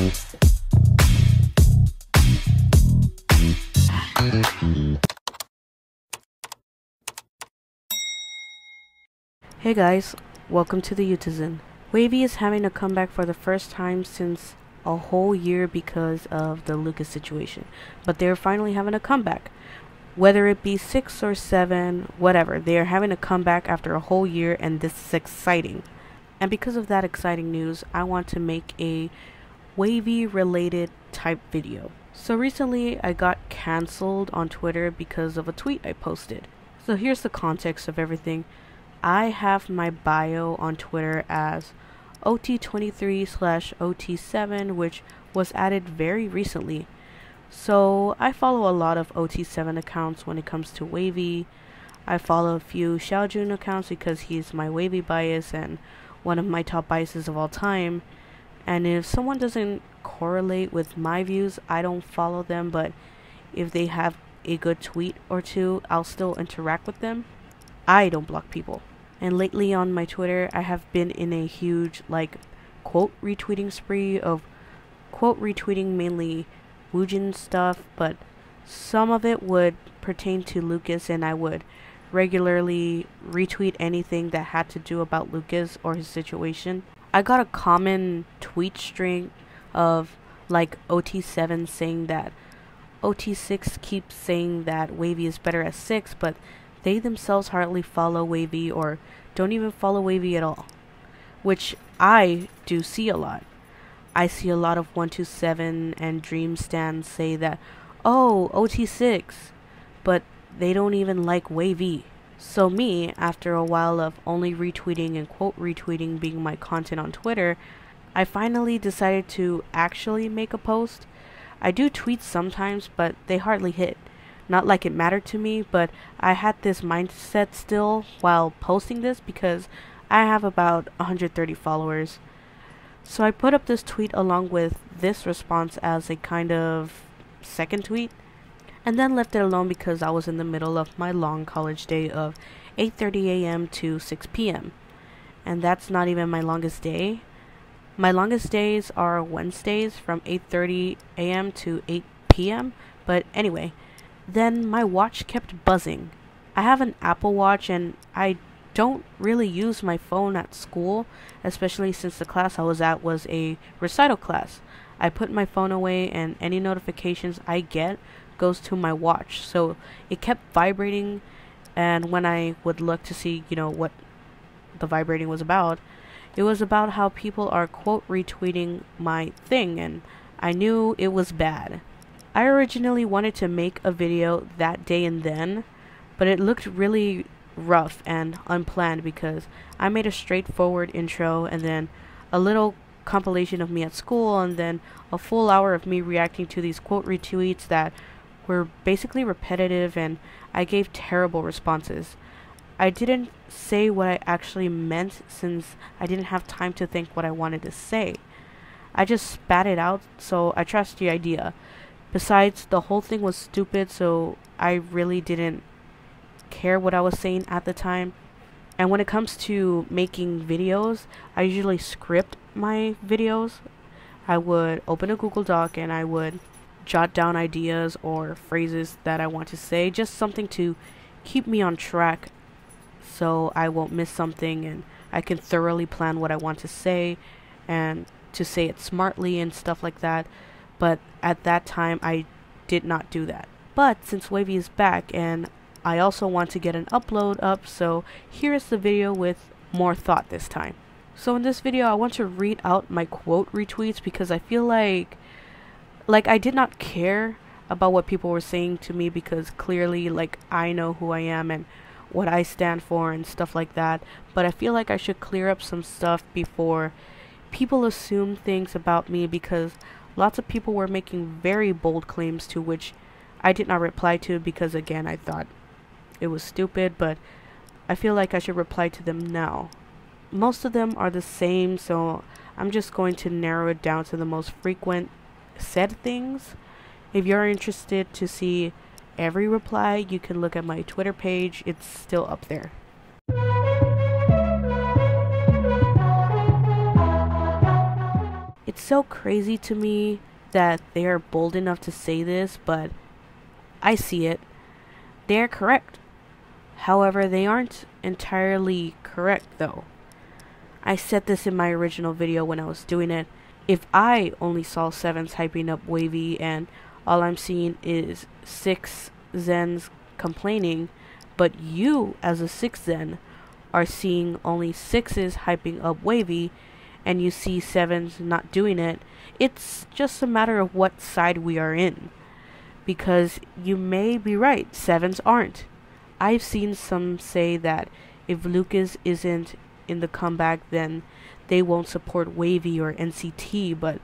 Hey guys, welcome to the OT6zens. Wavy is having a comeback for the first time since a whole year because of the Lucas situation. But they're finally having a comeback. Whether it be 6 or 7, whatever, they are having a comeback after a whole year, and this is exciting. And because of that exciting news, I want to make a Wavy related type video. So recently I got cancelled on Twitter because of a tweet I posted. So here's the context of everything. I have my bio on Twitter as OT23/OT7, which was added very recently. So I follow a lot of OT7 accounts when it comes to Wavy. I follow a few Xiaojun accounts because he's my Wavy bias and one of my top biases of all time. And if someone doesn't correlate with my views, I don't follow them, but if they have a good tweet or two, I'll still interact with them. I don't block people. And lately on my Twitter, I have been in a huge, quote retweeting spree of quote retweeting mainly Woojin stuff, but some of it would pertain to Lucas, and I would regularly retweet anything that had to do about Lucas or his situation. I got a common tweet string of OT7 saying that OT6 keeps saying that Wavy is better at 6, but they themselves hardly follow Wavy or don't even follow Wavy at all, which I do see a lot. I see a lot of 127 and Dream stands say that, oh, OT6, but they don't even like Wavy. So me, after a while of only retweeting and quote retweeting being my content on Twitter, I finally decided to actually make a post. I do tweet sometimes, but they hardly hit. Not like it mattered to me, but I had this mindset still while posting this because I have about 130 followers. So I put up this tweet along with this response as a kind of second tweet, and then left it alone because I was in the middle of my long college day of 8:30 a.m. to 6 p.m. And that's not even my longest day. My longest days are Wednesdays from 8:30 a.m. to 8 p.m. But anyway, then my watch kept buzzing. I have an Apple Watch and I don't really use my phone at school, especially since the class I was at was a recital class. I put my phone away and any notifications I get goes to my watch. So it kept vibrating, and when I would look to see, what the vibrating was about, it was about how people are quote retweeting my thing, and I knew it was bad. I originally wanted to make a video that day and then, but it looked really rough and unplanned because I made a straightforward intro and then a little compilation of me at school and then a full hour of me reacting to these quote retweets that were basically repetitive, and I gave terrible responses. I didn't say what I actually meant since I didn't have time to think what I wanted to say. I just spat it out, so I trashed the idea. Besides, the whole thing was stupid, so I really didn't care what I was saying at the time. And when it comes to making videos, I usually script my videos. I would open a Google Doc and I would jot down ideas or phrases that I want to say, just something to keep me on track so I won't miss something and I can thoroughly plan what I want to say and to say it smartly and stuff like that. But at that time, I did not do that. But since Wavy is back, and I also want to get an upload up, so here is the video with more thought this time. So in this video, I want to read out my quote retweets because I feel like I did not care about what people were saying to me because clearly, I know who I am and what I stand for and stuff like that. But I feel like I should clear up some stuff before people assume things about me, because lots of people were making very bold claims to which I did not reply to because, again, I thought it was stupid, but I feel like I should reply to them now. Most of them are the same, so I'm just going to narrow it down to the most frequent said things. If you're interested to see every reply, you can look at my Twitter page. It's still up there. It's so crazy to me that they are bold enough to say this, but I see it. They are correct. However, they aren't entirely correct though. I said this in my original video when I was doing it. If I only saw 7s hyping up Wavy and all I'm seeing is 6zens complaining, but you as a 6zen are seeing only 6s hyping up Wavy and you see 7s not doing it, it's just a matter of what side we are in. Because you may be right, 7s aren't. I've seen some say that if Lucas isn't in the comeback, then they won't support Wavy or NCT, but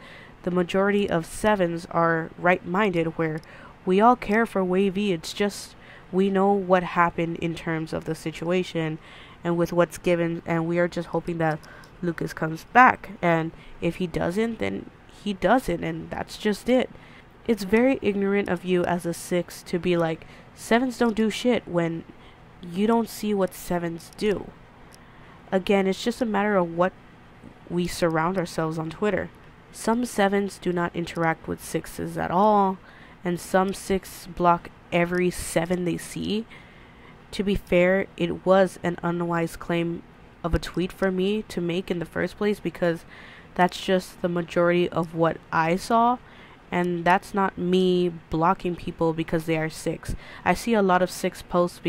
the majority of 7s are right-minded, where we all care for Wavy. It's just we know what happened in terms of the situation and with what's given, and we are just hoping that Lucas comes back, and if he doesn't, then he doesn't, and that's just it. It's very ignorant of you as a 6 to be like, 7s don't do shit, when you don't see what 7s do. Again, it's just a matter of what we surround ourselves on Twitter. Some 7s do not interact with 6s at all, and some 6 block every 7 they see. To be fair, it was an unwise claim of a tweet for me to make in the first place, because that's just the majority of what I saw, and that's not me blocking people because they are 6. I see a lot of 6 posts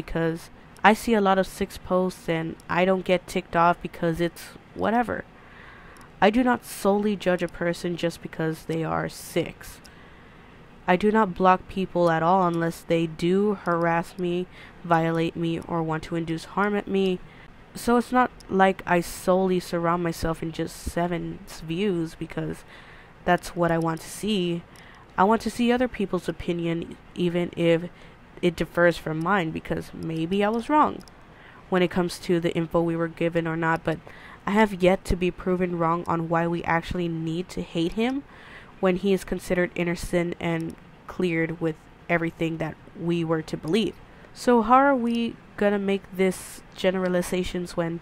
and I don't get ticked off because it's whatever. I do not solely judge a person just because they are 6. I do not block people at all unless they do harass me, violate me, or want to induce harm at me. So it's not like I solely surround myself in just 7's views because that's what I want to see. I want to see other people's opinion, even if it differs from mine, because maybe I was wrong when it comes to the info we were given or not, but I have yet to be proven wrong on why we actually need to hate him when he is considered innocent and cleared with everything that we were to believe. So how are we gonna make this generalizations when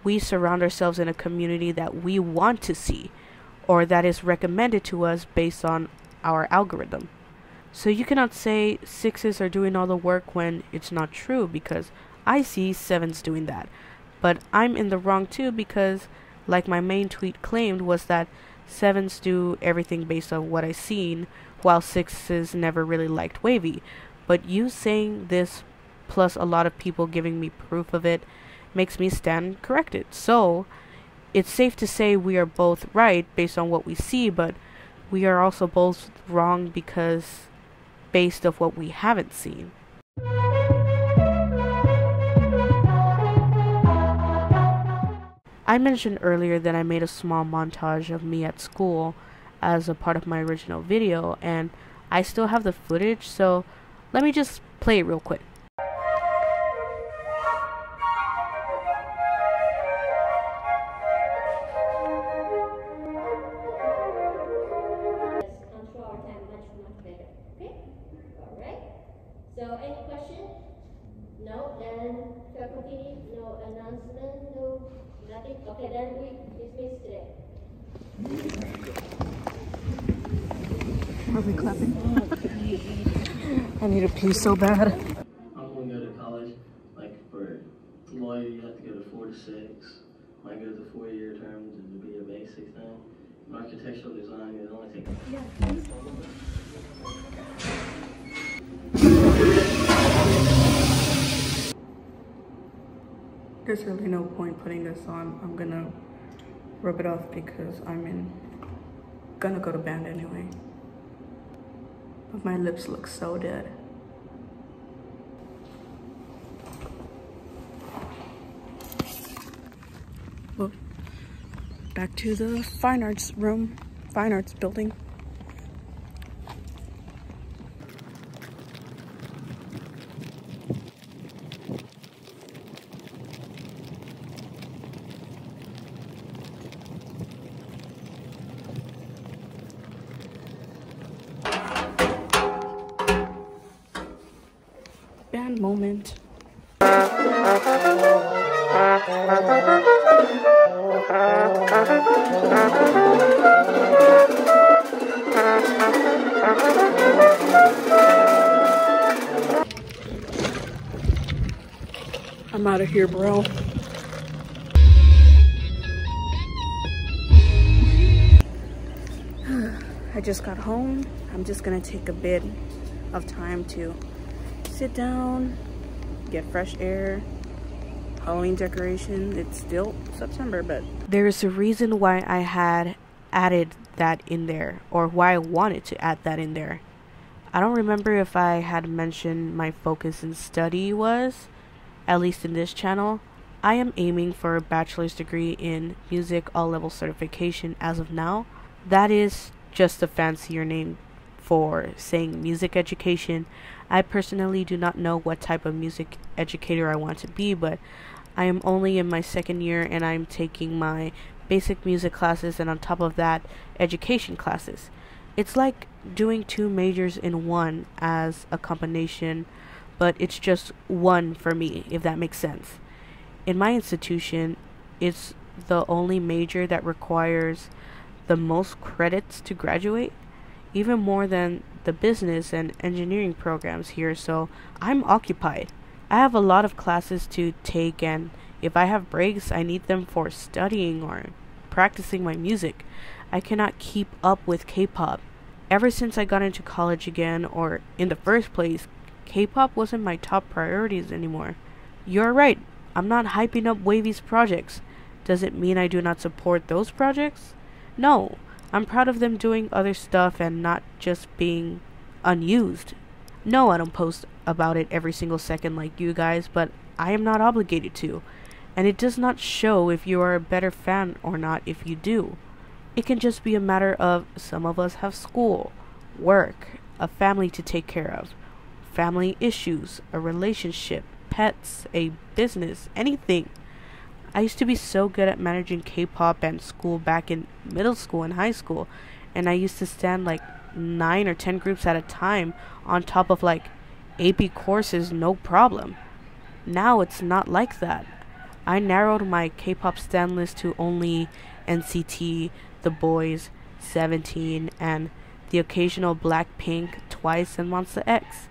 we surround ourselves in a community that we want to see, or that is recommended to us based on our algorithm? So you cannot say 6s are doing all the work when it's not true, because I see 7s doing that. But I'm in the wrong too, because like my main tweet claimed was that 7s do everything based on what I seen, while 6s never really liked Wavy. But you saying this plus a lot of people giving me proof of it makes me stand corrected. So it's safe to say we are both right based on what we see, but we are also both wrong because based of what we haven't seen. I mentioned earlier that I made a small montage of me at school as a part of my original video, and I still have the footage, so let me just play it real quick. Control our time much better. Okay? Alright. So any question? No? Then shall I continue? No announcement? No nothing? Okay, then we dismiss today. Are we clapping? I need to pee so bad. I'm going to go to college. Like for lawyer, you have to go to 4 to 6. Might go to the 4-year term to be a basic thing. In architectural design, it only takes. There's really no point putting this on. I'm gonna rub it off because gonna go to band anyway. But my lips look so dead. Well, back to the fine arts room, fine arts building. Band moment. I'm out of here, bro. I just got home. I'm just gonna take a bit of time to sit down, get fresh air, Halloween decorations. It's still September, but There's a reason why I had added that in there, or why I wanted to add that in there. I don't remember if I had mentioned my focus in study was, at least in this channel. I am aiming for a bachelor's degree in music all-level certification as of now. That is just a fancier name for saying music education. I personally do not know what type of music educator I want to be, but I am only in my second year and I'm taking my basic music classes and on top of that, education classes. It's like doing two majors in one as a combination, but it's just one for me, if that makes sense. In my institution, it's the only major that requires the most credits to graduate, even more than the business and engineering programs here, so I'm occupied. I have a lot of classes to take, and if I have breaks, I need them for studying or practicing my music. I cannot keep up with K-pop. Ever since I got into college again, or in the first place, K-pop wasn't my top priorities anymore. You're right, I'm not hyping up Wavy's projects. Does it mean I do not support those projects? No, I'm proud of them doing other stuff and not just being unused. No, I don't post about it every single second like you guys, but I am not obligated to. And it does not show if you are a better fan or not if you do. It can just be a matter of some of us have school, work, a family to take care of, family issues, a relationship, pets, a business, anything. I used to be so good at managing K-pop and school back in middle school and high school, and I used to stand like 9 or 10 groups at a time on top of like AP courses, no problem. Now it's not like that. I narrowed my K-pop stan list to only NCT, The Boys, 17, and the occasional Blackpink, Twice, and Monsta X.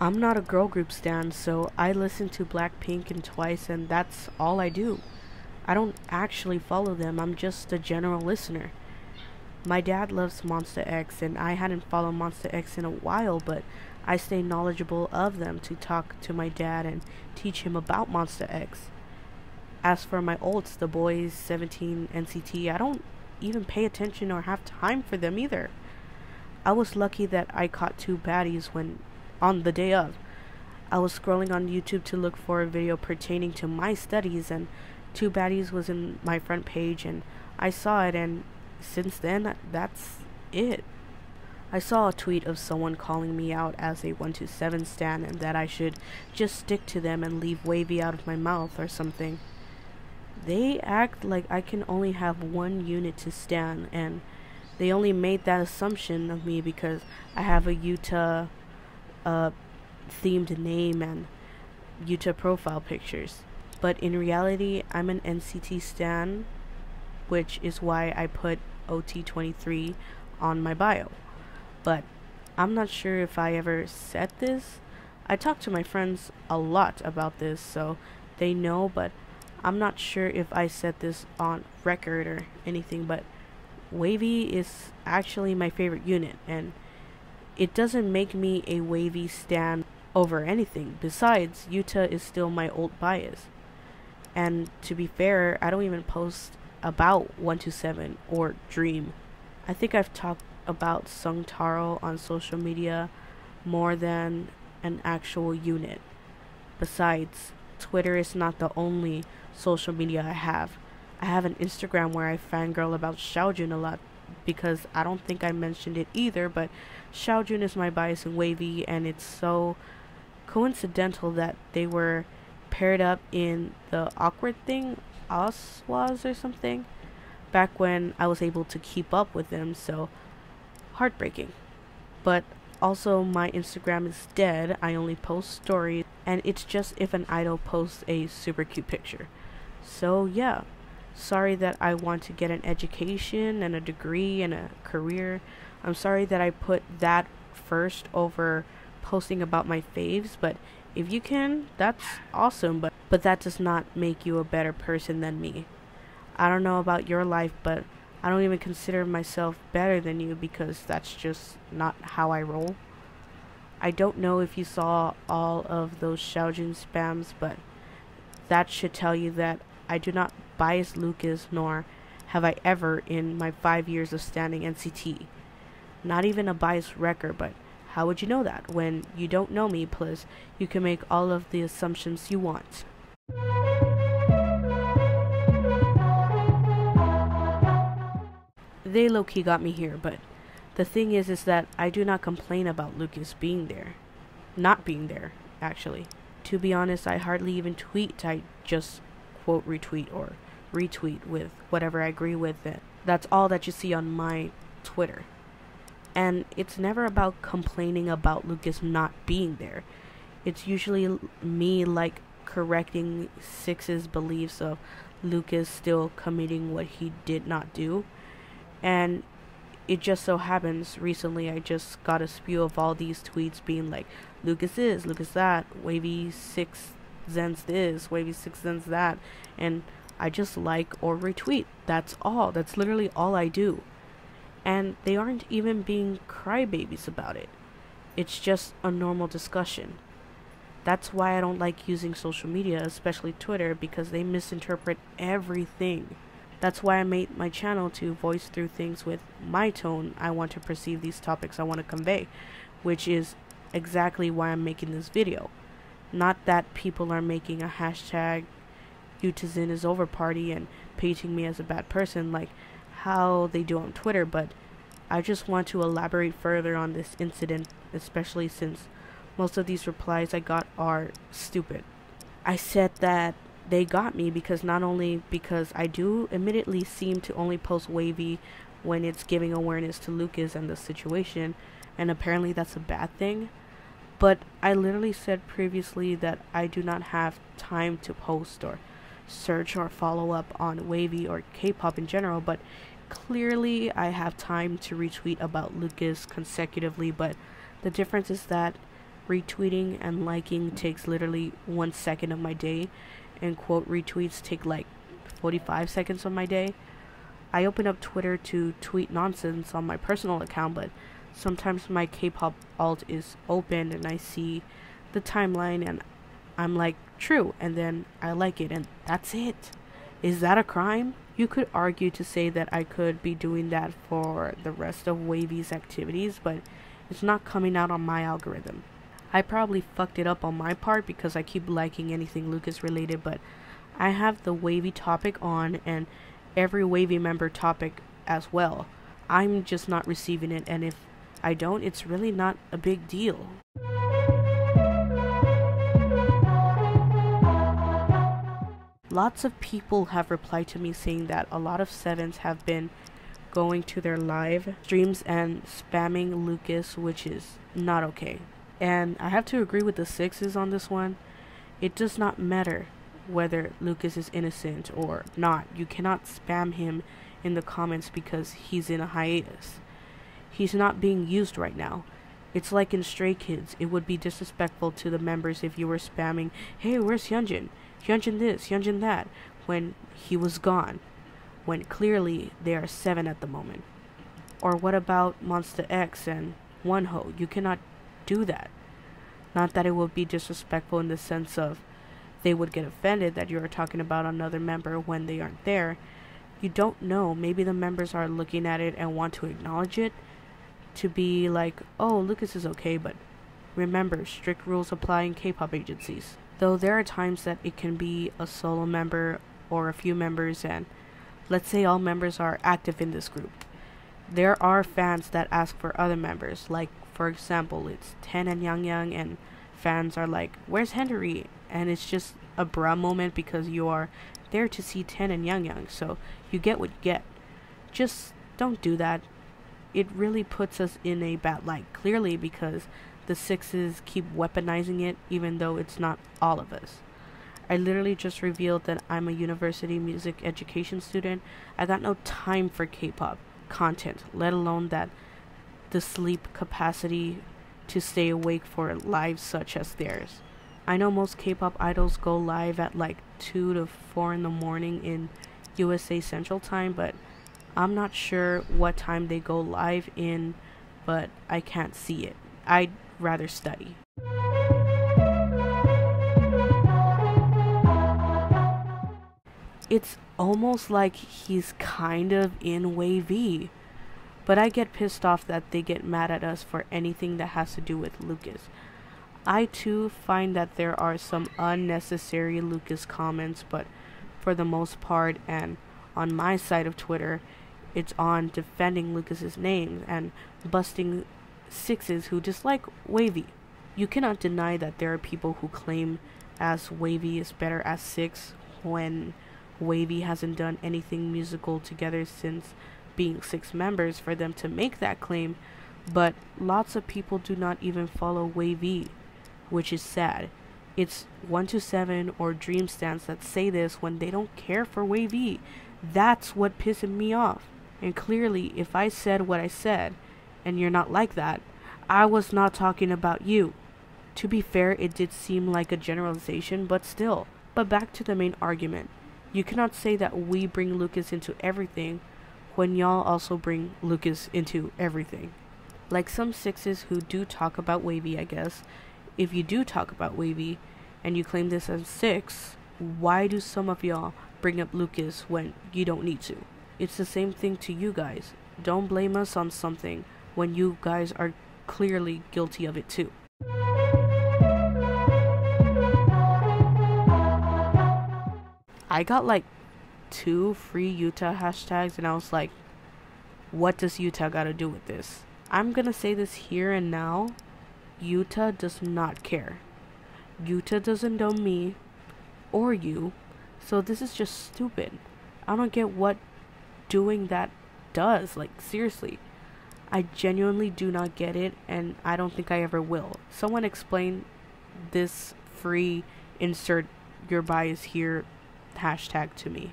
I'm not a girl group stan, so I listen to Blackpink and Twice, and that's all I do. I don't actually follow them, I'm just a general listener. My dad loves Monsta X, and I hadn't followed Monsta X in a while, but I stay knowledgeable of them to talk to my dad and teach him about Monsta X. As for my olds, The Boys, 17, NCT, I don't even pay attention or have time for them either. I was lucky that I caught two baddies when, on the day of, I was scrolling on YouTube to look for a video pertaining to my studies, and two baddies was in my front page, and I saw it, and since then, that's it. I saw a tweet of someone calling me out as a 127 stan and that I should just stick to them and leave Wavy out of my mouth or something. They act like I can only have one unit to stan, and they only made that assumption of me because I have a Utah themed name and Utah profile pictures. But in reality, I'm an NCT stan, which is why I put OT23 on my bio. But I'm not sure if I ever said this. I talk to my friends a lot about this, so they know, but I'm not sure if I said this on record or anything, but Wavy is actually my favorite unit, and it doesn't make me a Wavy stan over anything. Besides, Utah is still my old bias. And to be fair, I don't even post about 127 or Dream. I think I've talked about Sung Taro on social media more than an actual unit. Besides, Twitter is not the only social media I have. I have an Instagram where I fangirl about Xiaojun a lot because I don't think I mentioned it either, but Xiaojun is my bias in Wavy, and it's so coincidental that they were paired up in the awkward thing, Oswaz or something, back when I was able to keep up with them, so heartbreaking. But also, my Instagram is dead. I only post stories, and it's just if an idol posts a super cute picture. So yeah, sorry that I want to get an education and a degree and a career. I'm sorry that I put that first over posting about my faves, but if you can, that's awesome, but that does not make you a better person than me. I don't know about your life, but I don't even consider myself better than you because that's just not how I roll. I don't know if you saw all of those Xiaojun spams, but that should tell you that I do not bias Lucas, nor have I ever in my 5 years of standing NCT. Not even a biased record, but how would you know that when you don't know me? Plus, you can make all of the assumptions you want. They low-key got me here, but the thing is that I do not complain about Lucas being there. Not being there, actually. To be honest, I hardly even tweet. I just quote retweet or retweet with whatever I agree with it. That's all that you see on my Twitter. And it's never about complaining about Lucas not being there. It's usually me like correcting Six's beliefs of Lucas still committing what he did not do. And it just so happens recently I just got a spew of all these tweets being like, Lucas this, Lucas that, OT6zens this, OT6zens that, and I just like or retweet. That's all. That's literally all I do. And they aren't even being crybabies about it. It's just a normal discussion. That's why I don't like using social media, especially Twitter, because they misinterpret everything. That's why I made my channel, to voice through things with my tone I want to perceive these topics I want to convey, which is exactly why I'm making this video. Not that people are making a hashtag OT6zens is over party and painting me as a bad person like how they do on Twitter, but I just want to elaborate further on this incident, especially since most of these replies I got are stupid. I said that they got me because not only because I do admittedly seem to only post wavy when it's giving awareness to Lucas and the situation, and apparently that's a bad thing, but I literally said previously that I do not have time to post or search or follow up on wavy or K-pop in general, but clearly I have time to retweet about Lucas consecutively. But the difference is that retweeting and liking takes literally 1 second of my day, and quote retweets take like 45 seconds of my day. I open up Twitter to tweet nonsense on my personal account, but sometimes my K-pop alt is open and I see the timeline and I'm like, true, and then I like it, and that's it. Is that a crime? You could argue to say that I could be doing that for the rest of wavy's activities, but it's not coming out on my algorithm. I probably fucked it up on my part because I keep liking anything Lucas related, but I have the wavy topic on and every wavy member topic as well. I'm just not receiving it, and if I don't, it's really not a big deal. Lots of people have replied to me saying that a lot of sevens have been going to their live streams and spamming Lucas, which is not okay. And I have to agree with the sixes on this one. It does not matter whether Lucas is innocent or not. You cannot spam him in the comments because he's in a hiatus. He's not being used right now. It's like in Stray Kids. It would be disrespectful to the members if you were spamming, hey, where's Hyunjin? Hyunjin this, Hyunjin that, when he was gone, when clearly they are 7 at the moment. Or what about Monsta X and Wonho? You cannot do that. Not that it would be disrespectful in the sense of they would get offended that you are talking about another member when they aren't there. You don't know. Maybe the members are looking at it and want to acknowledge it, to be like, oh, Lucas is okay, but remember, strict rules apply in K-pop agencies. Though there are times that it can be a solo member or a few members, and let's say all members are active in this group. There are fans that ask for other members, like for example, it's Ten and Yang Yang, and fans are like, where's Henry? And it's just a bra moment because you are there to see Ten and Yang Yang, so you get what you get. Just don't do that. It really puts us in a bad light, clearly, because the sixes keep weaponizing it, even though it's not all of us. I literally just revealed that I'm a university music education student. I got no time for K-pop content, let alone that the sleep capacity to stay awake for lives such as theirs. I know most K-pop idols go live at like 2 to 4 in the morning in USA Central Time, but I'm not sure what time they go live in, but I can't see it. I'd rather study. It's almost like he's kind of in wavy. But I get pissed off that they get mad at us for anything that has to do with Lucas. I too find that there are some unnecessary Lucas comments, but for the most part, and on my side of Twitter, it's on defending Lucas's name and busting sixes who dislike wavy. You cannot deny that there are people who claim as wavy is better as six when wavy hasn't done anything musical together since being 6 members for them to make that claim, but lots of people do not even follow wavy, which is sad. It's 127 or Dream Stans that say this when they don't care for wavy. That's what pisses me off. And clearly, if I said what I said, and you're not like that, I was not talking about you. To be fair, it did seem like a generalization, but still. But back to the main argument. You cannot say that we bring Lucas into everything when y'all also bring Lucas into everything. Like some sixes who do talk about wavy, I guess. If you do talk about wavy, and you claim this as 6, why do some of y'all bring up Lucas when you don't need to? It's the same thing to you guys. Don't blame us on something when you guys are clearly guilty of it too. I got like 2 free Utah hashtags and I was like, what does Utah gotta do with this? I'm gonna say this here and now. Utah does not care. Utah doesn't know me or you, so this is just stupid. I don't get what doing that does. Like, seriously. I genuinely do not get it, and I don't think I ever will. Someone explain this free insert your bias here hashtag to me.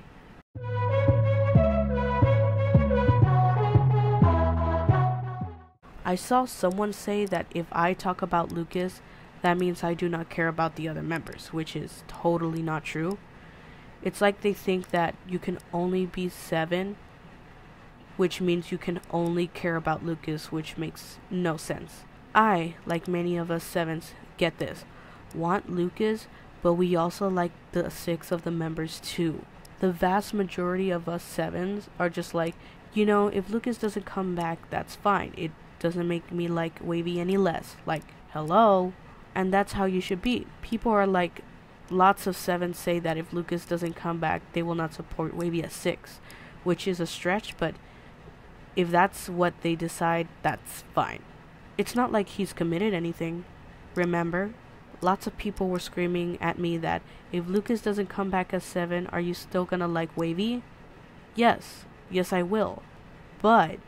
I saw someone say that if I talk about Lucas, that means I do not care about the other members, which is totally not true. It's like they think that you can only be 7, which means you can only care about Lucas, which makes no sense. I, like many of us 7s, get this. Want Lucas, but we also like the 6 of the members too. The vast majority of us 7s are just like, you know, if Lucas doesn't come back, that's fine. It doesn't make me like wavy any less. Like, hello? And that's how you should be. People are like, lots of 7s say that if Lucas doesn't come back, they will not support wavy at 6, which is a stretch, but if that's what they decide, that's fine. It's not like he's committed anything. Remember? Lots of people were screaming at me that if Lucas doesn't come back as 7, are you still gonna like wavy? Yes. Yes, I will. But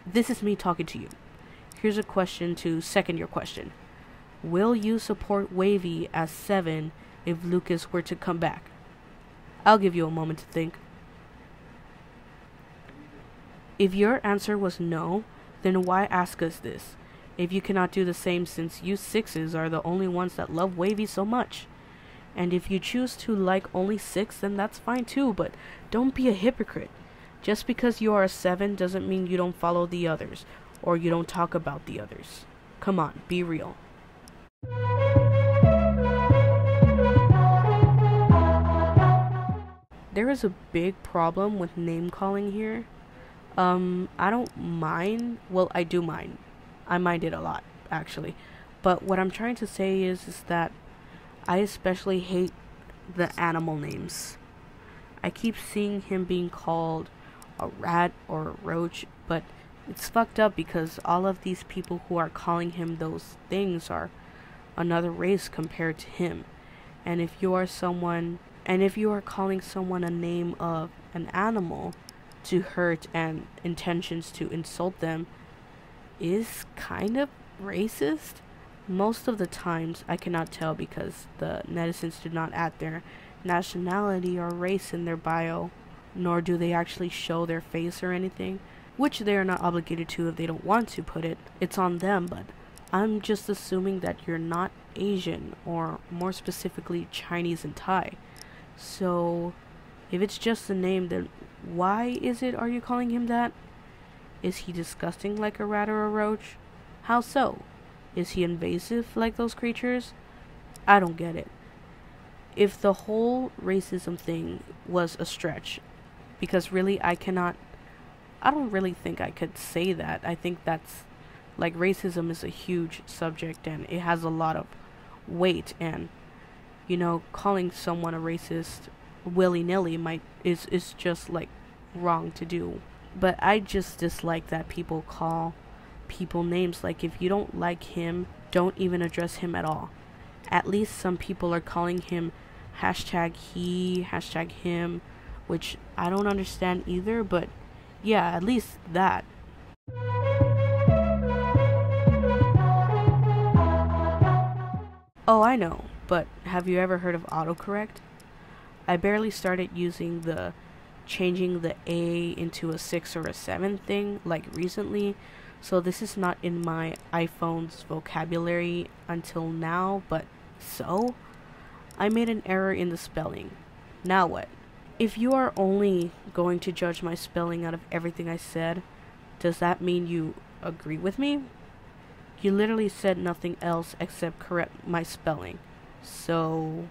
this is me talking to you. Here's a question to second your question. Will you support wavy as 7 if Lucas were to come back? I'll give you a moment to think. If your answer was no, then why ask us this? If you cannot do the same, since you 6s are the only ones that love wavy so much. And if you choose to like only 6, then that's fine too, but don't be a hypocrite. Just because you are a 7 doesn't mean you don't follow the others, or you don't talk about the others. Come on, be real. There is a big problem with name calling here. I don't mind. Well, I do mind. I mind it a lot, actually. But what I'm trying to say is that I especially hate the animal names. I keep seeing him being called a rat or a roach, but it's fucked up because all of these people who are calling him those things are another race compared to him. And if you are calling someone a name of an animal to hurt and intentions to insult them is kind of racist. Most of the times I cannot tell because the netizens did not add their nationality or race in their bio, nor do they actually show their face or anything, which they are not obligated to if they don't want to put it. It's on them, but I'm just assuming that you're not Asian, or more specifically Chinese and Thai. So if it's just the name, then why are you calling him that? Is he disgusting like a rat or a roach? How so? Is he invasive like those creatures? I don't get it. If the whole racism thing was a stretch, because really I don't really think I could say that. I think that's, like, racism is a huge subject and it has a lot of weight, and, you know, calling someone a racist willy-nilly is just, like, wrong to do. But I just dislike that people call people names. Like, if you don't like him, don't even address him at all. At least some people are calling him #he, #him, which I don't understand either, but yeah, at least that. Oh, I know, but have you ever heard of autocorrect? I barely started using the changing the A into a 6 or a 7 thing, like, recently, so this is not in my iPhone's vocabulary until now, but so I made an error in the spelling. Now what? If you are only going to judge my spelling out of everything I said, does that mean you agree with me? You literally said nothing else except correct my spelling. So,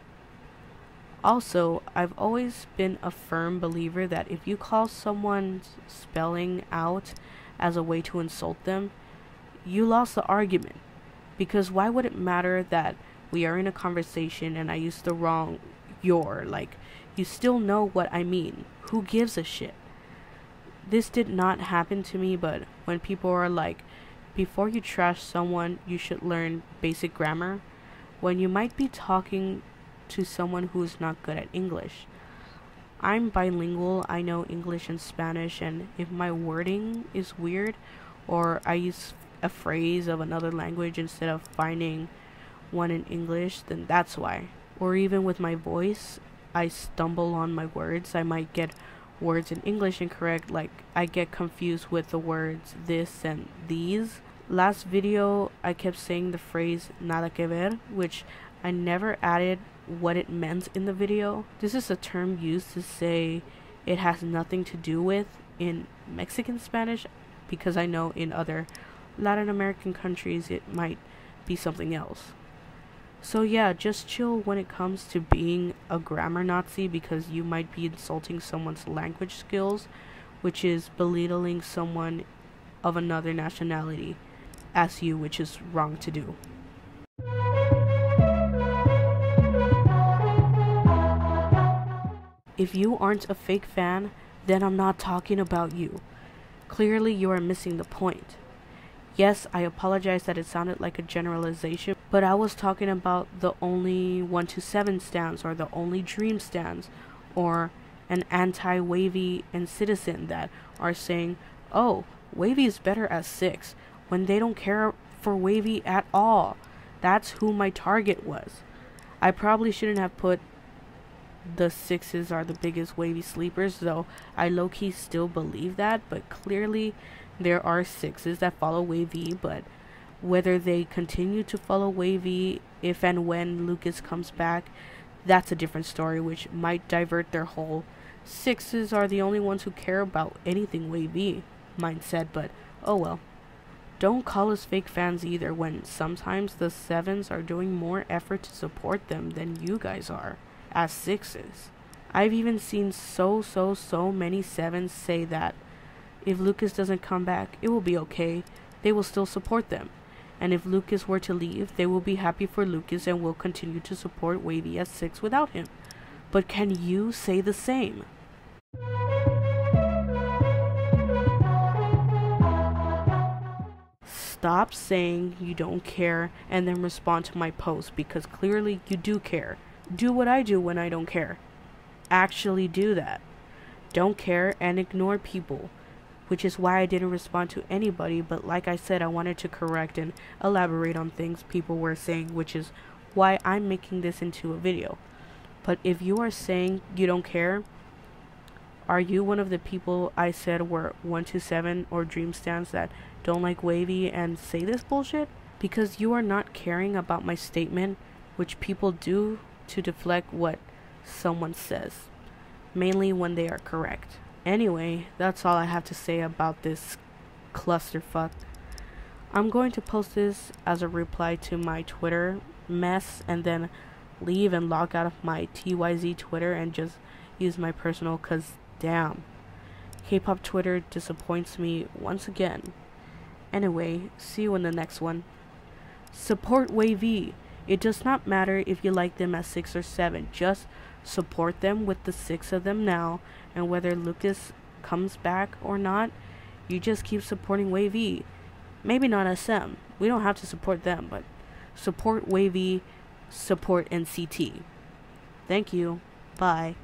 also, I've always been a firm believer that if you call someone's spelling out as a way to insult them, you lost the argument. Because why would it matter that we are in a conversation and I use the wrong your? Like, you still know what I mean. Who gives a shit? This did not happen to me, but when people are like, before you trash someone, you should learn basic grammar, when you might be talking to someone who is not good at English. I'm bilingual, I know English and Spanish, and if my wording is weird, or I use a phrase of another language instead of finding one in English, then that's why. Or even with my voice, I stumble on my words. I might get words in English incorrect, like I get confused with the words this and these. Last video, I kept saying the phrase nada que ver, which I never added what it meant in the video. This is a term used to say it has nothing to do with in Mexican Spanish, because I know in other Latin American countries it might be something else. So yeah, just chill when it comes to being a grammar Nazi, because you might be insulting someone's language skills, which is belittling someone of another nationality as you, which is wrong to do. If you aren't a fake fan, then I'm not talking about you. Clearly you are missing the point. Yes, I apologize that it sounded like a generalization, but I was talking about the only 127 stans, or the only dream stans, or an anti-wavy and citizen that are saying, oh, wavy is better as 6, when they don't care for wavy at all. That's who my target was. I probably shouldn't have put the 6s are the biggest wavy sleepers, though I low-key still believe that, but clearly there are 6s that follow wavy, but whether they continue to follow wavy if and when Lucas comes back, that's a different story, which might divert their whole 6s are the only ones who care about anything wavy mindset, but oh well. Don't call us fake fans either, when sometimes the 7s are doing more effort to support them than you guys are as 6s. I've even seen so many 7s say that if Lucas doesn't come back, it will be okay. They will still support them. And if Lucas were to leave, they will be happy for Lucas and will continue to support Wavy as 6 without him. But can you say the same? Stop saying you don't care and then respond to my post, because clearly you do care. Do what I do when I don't care. Actually do that. Don't care and ignore people, which is why I didn't respond to anybody, but like I said, I wanted to correct and elaborate on things people were saying, which is why I'm making this into a video. But if you are saying you don't care, are you one of the people I said were 127 or Dream Stands that don't like Wavy and say this bullshit? Because you are not caring about my statement, which people do to deflect what someone says, mainly when they are correct. Anyway, that's all I have to say about this clusterfuck. I'm going to post this as a reply to my Twitter mess and then leave and log out of my TYZ Twitter and just use my personal, cause damn, K-pop Twitter disappoints me once again. Anyway, see you in the next one. Support Wavy. It does not matter if you like them at 6 or 7, just support them with the 6 of them now, and whether Lucas comes back or not, you just keep supporting Wavy. Maybe not SM, we don't have to support them, but support Wavy, support NCT. Thank you, bye.